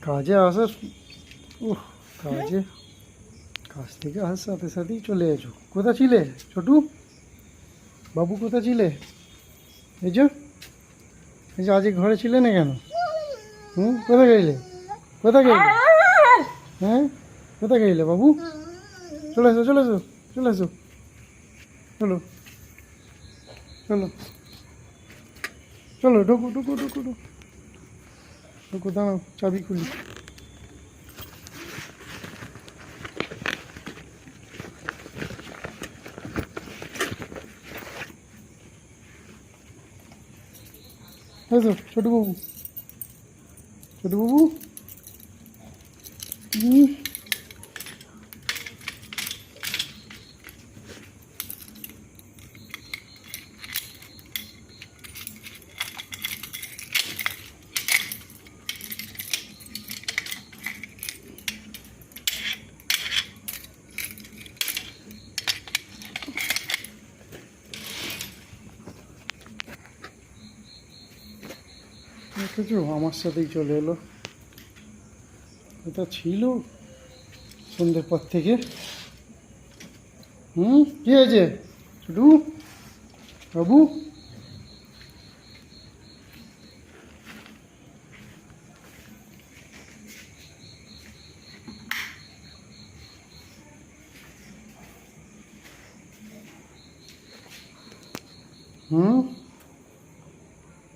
কাজে আসার কাজে কাজ থেকে আসার সাথে সাথেই চলে এসো। কোথা ছিলে ছোটু বাবু, কোথা ছিলে? এই যে আজকে ঘরে ছিলে না কেন? কোথায় গেলে? কোথায় গেলে? হ্যাঁ কোথায় গেলে বাবু? চলে এসো চলে এসো চলে এসো, চলো চলো চলো, ঢুকো ঢুকো ঢুকো ঢুকো ঢুকো, দাঁড়াও চাবি খুলি। এসো ছোটু বাবু, ছোটু বাবু। দেখেছো আমার সাথেই চলে এলো। এটা ছিল সন্ধ্যের পর থেকে। কি হয়েছে ছোটু বাবু? হুম